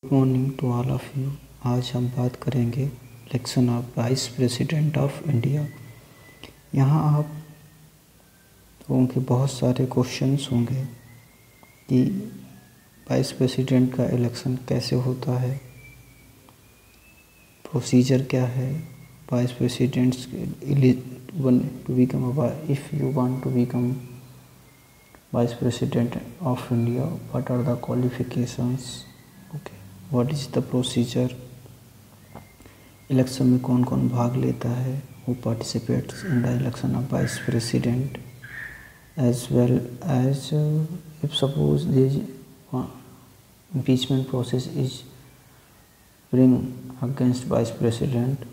Good morning to all of you. आज हम बात करेंगे election of vice president of India. यहाँ आप लोगों के बहुत सारे क्वेश्चंस होंगे कि वाइस प्रेसिडेंट का इलेक्शन कैसे होता है, प्रोसीजर क्या है, vice presidents to become if you want to become vice president of India, what are the qualifications, okay, what is the procedure, election में कौन कौन भाग लेता है, who participates in the election of vice president, as well as if suppose this impeachment process is bring against vice president,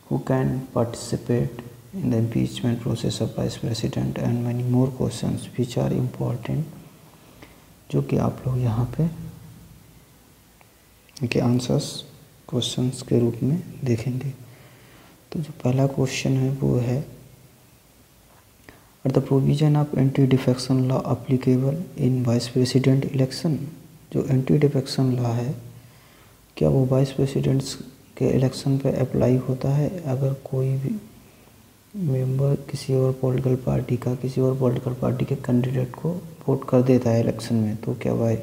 who can participate in the impeachment process of vice president, and many more questions which are important, जो कि आप लोग यहाँ पे इनके answers questions के रूप में देखेंगे। तो जो पहला क्वेश्चन है वो है, are the provision of anti defection law applicable in vice president election. जो एंटी डिफेक्शन लॉ है, क्या वो वाइस प्रेसिडेंट्स के इलेक्शन पे अप्लाई होता है? अगर कोई भी मेंबर किसी और पॉलिटिकल पार्टी के कैंडिडेट को वोट कर देता है इलेक्शन में, तो क्या भाई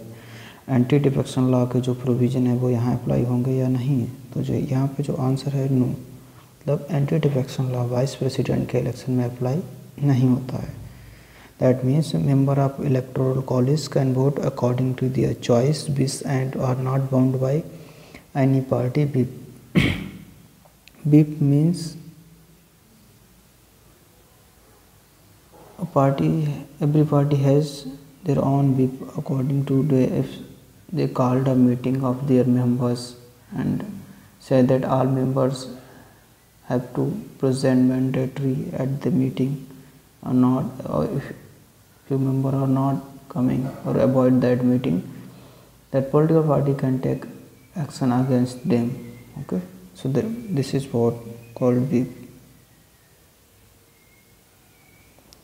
एंटी डिफेक्शन लॉ के जो प्रोविज़न है वो यहाँ अप्लाई होंगे या नहीं? तो जो यहाँ पे जो आंसर है नो, मतलब anti defection law vice president के इलेक्शन में अप्लाई नहीं होता है। That means member of electoral college can vote according to their choice, wish and are not bound by any party whip. Whip means a party, every party has their own whip according to if they called a meeting of their members and said that all members have to present mandatory at the meeting or not, or if few members are not coming or avoid that meeting, that political party can take action against them. Okay, so this is what called whip.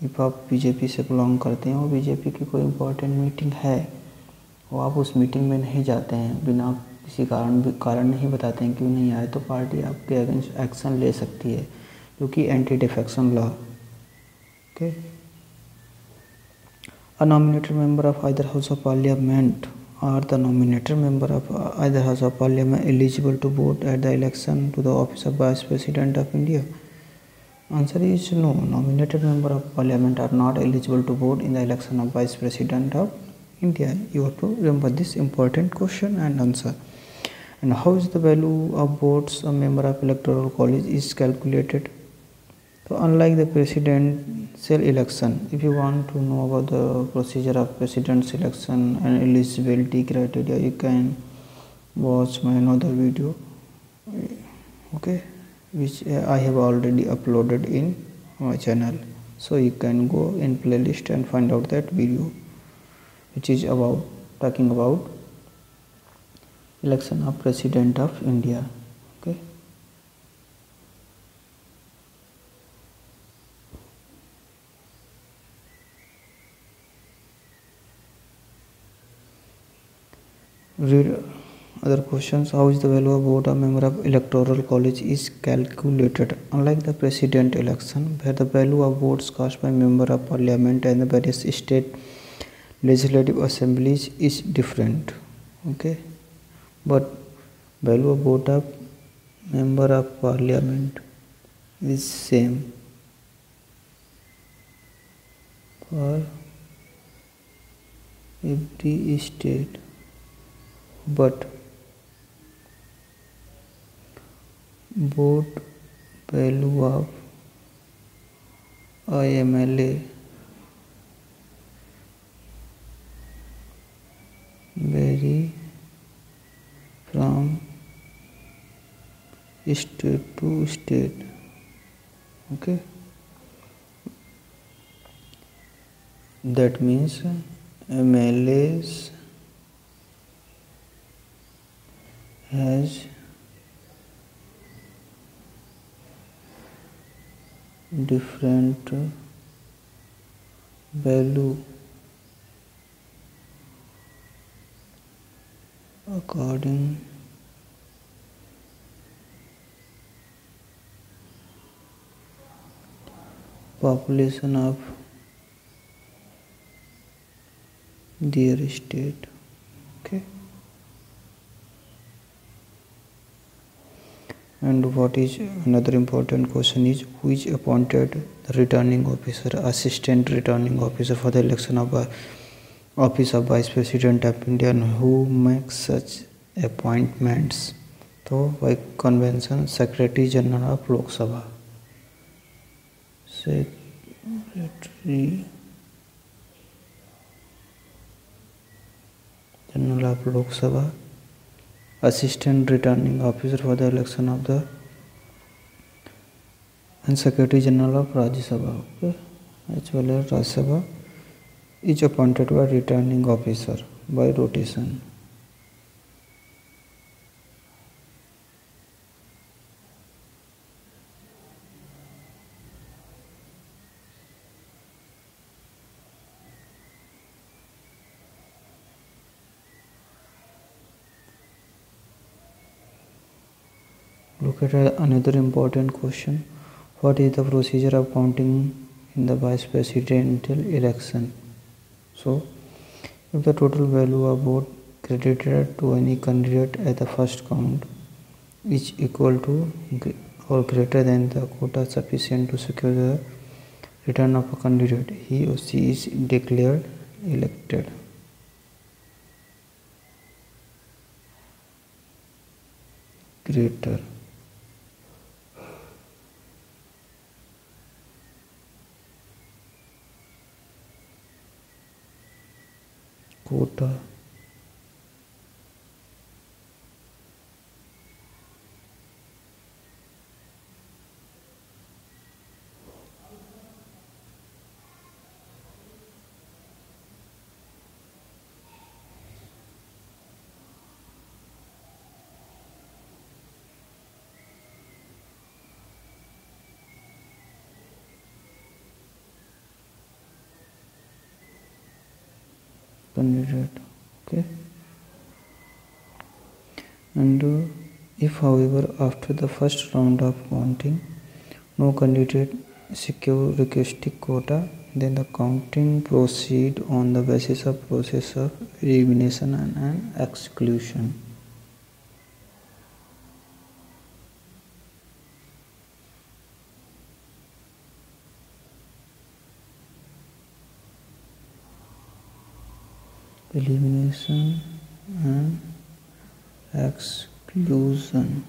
If आप BJP से belong करते हैं और BJP की कोई important meeting है और आप उस मीटिंग में नहीं जाते हैं, बिना किसी कारण नहीं बताते हैं क्यों नहीं आए, तो पार्टी आपके अगेंस्ट एक्शन ले सकती है, क्योंकि anti defection law. Okay, a nominated member of either house of parliament और the nominated member of either house of parliament eligible to vote at the election to the office of vice president of India. Answer is no. Nominated member of parliament are not eligible to vote in the election of vice president of India. You have to remember this important question and answer. And how is the value of votes a member of electoral college is calculated? So unlike the presidential election, if you want to know about the procedure of presidential election and eligibility criteria, you can watch my another video. Okay, which I have already uploaded in my channel, so you can go in playlist and find out that video which is about talking about election of president of India. Okay, read other questions. How is the value of vote a member of electoral college is calculated? Unlike the president election, where the value of votes cast by member of parliament and the various state legislative assemblies is different. Okay, but value of vote of member of parliament is same for every state, but vote value of IMLA vary from state to state. Okay, that means MLAs has different value according population of their state. Okay. And what is another important question is, who is appointed the returning officer, assistant returning officer for the election of office of Vice President of India, and who makes such appointments? So by convention, Secretary General of Lok Sabha. Secretary General of Lok Sabha, assistant returning officer for the election of the, and Secretary General of Rajya Sabha, okay, as well as Rajya Sabha, is appointed by returning officer by rotation. Look at another important question. What is the procedure of counting in the vice presidential election? So, if the total value of vote credited to any candidate at the first count is equal to or greater than the quota sufficient to secure the return of a candidate, he or she is declared elected. Greater quota candidate. Okay. And if however after the first round of counting no candidate secure requested quota, then the counting proceed on the basis of process of elimination and exclusion. Elimination and exclusion.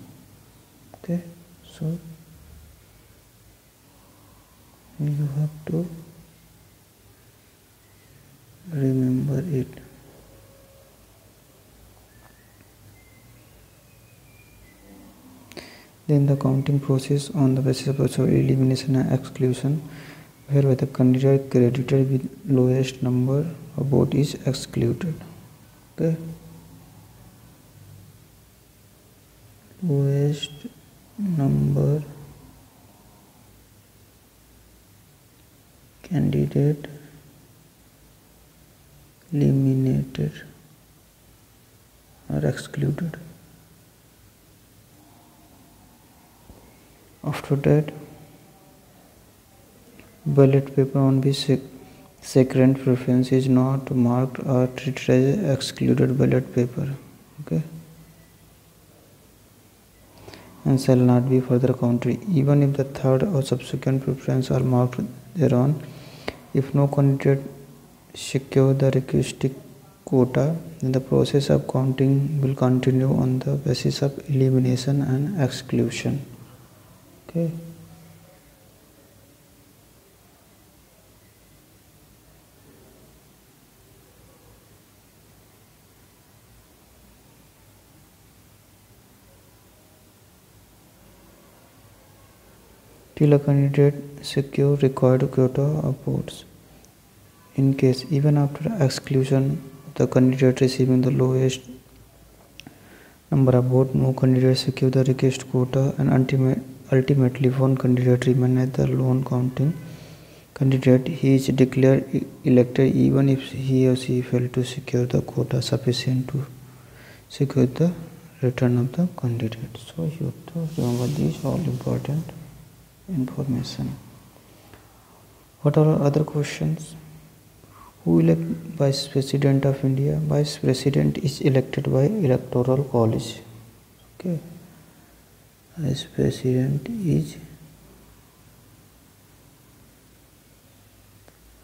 Okay, so you have to remember it. Then the counting process on the basis of elimination and exclusion, where the candidate credited with lowest number of vote is excluded. Okay, lowest number candidate eliminated or excluded. After that, ballot paper on which second preference is not marked or treated as excluded ballot paper. Okay, and shall not be further counted, even if the third or subsequent preference are marked thereon. If no candidate secure the requisite quota, then the process of counting will continue on the basis of elimination and exclusion. Okay. Till a candidate secure required quota of votes. In case even after exclusion, the candidate receiving the lowest number of votes, no candidate secure the requested quota, and ultimately one candidate remain as the lone counting candidate, he is declared elected even if he or she failed to secure the quota sufficient to secure the return of the candidate. So you have to remember these all important information. What are other questions? Who elect Vice President of India? Vice President is elected by Electoral College. Okay. Vice President is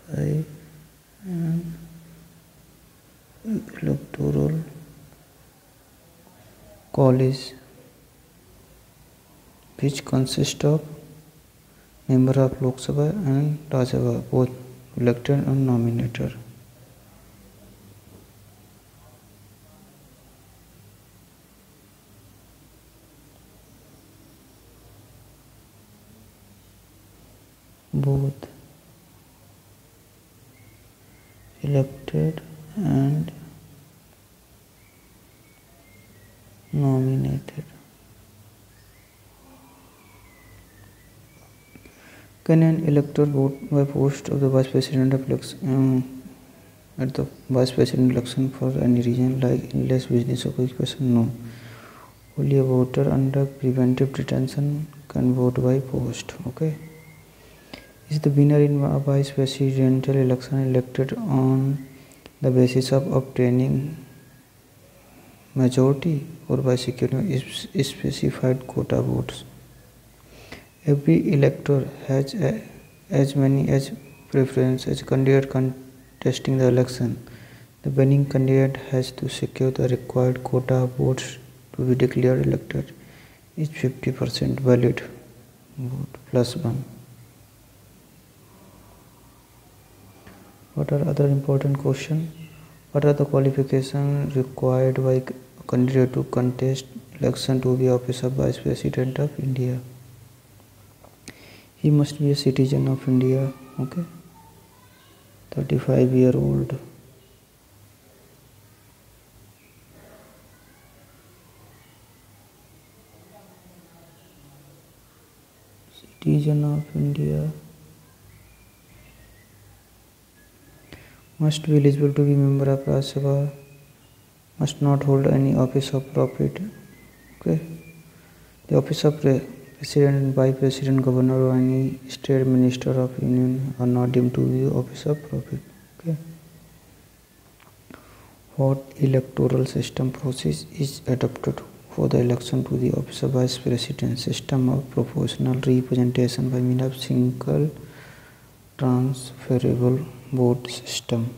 by an Electoral College which consists of member of Lok Sabha and Rajya Sabha, both elected and nominated. Both elected and nominated. Can an elector vote by post of the Vice President of election at the Vice President election for any reason like illness, business, or occupation? No. Only a voter under preventive detention can vote by post. Okay. Is the winner in a Vice Presidential election elected on the basis of obtaining majority or by securing specified quota votes? Every elector has as many as preference as candidate contesting the election. The winning candidate has to secure the required quota of votes to be declared elected. Is 50% valid vote plus 1. What are other important questions? What are the qualifications required by a candidate to contest election to the office of Vice President of India? He must be a citizen of India, okay? 35-year-old. Citizen of India. Must be eligible to be member of Rajya Sabha. Must not hold any office of profit. Okay. The office of President, Vice President, Governor, or any state minister of Union are not deemed to be office of profit. Okay. What electoral system process is adopted for the election to the office of Vice President? System of proportional representation by means of single transferable vote system.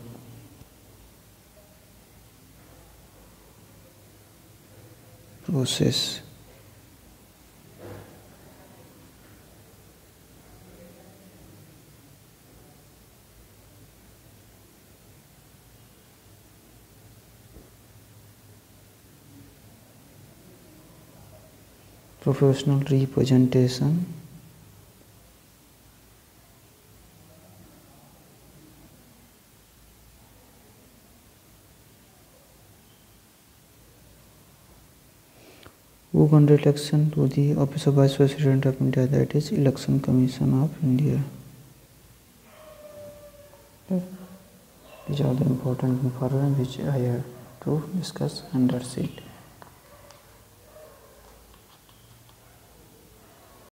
Process. Proportional representation. Who conduct election to the office of Vice President of India? That is Election Commission of India. Okay. These are the important information which I have to discuss, and that's it.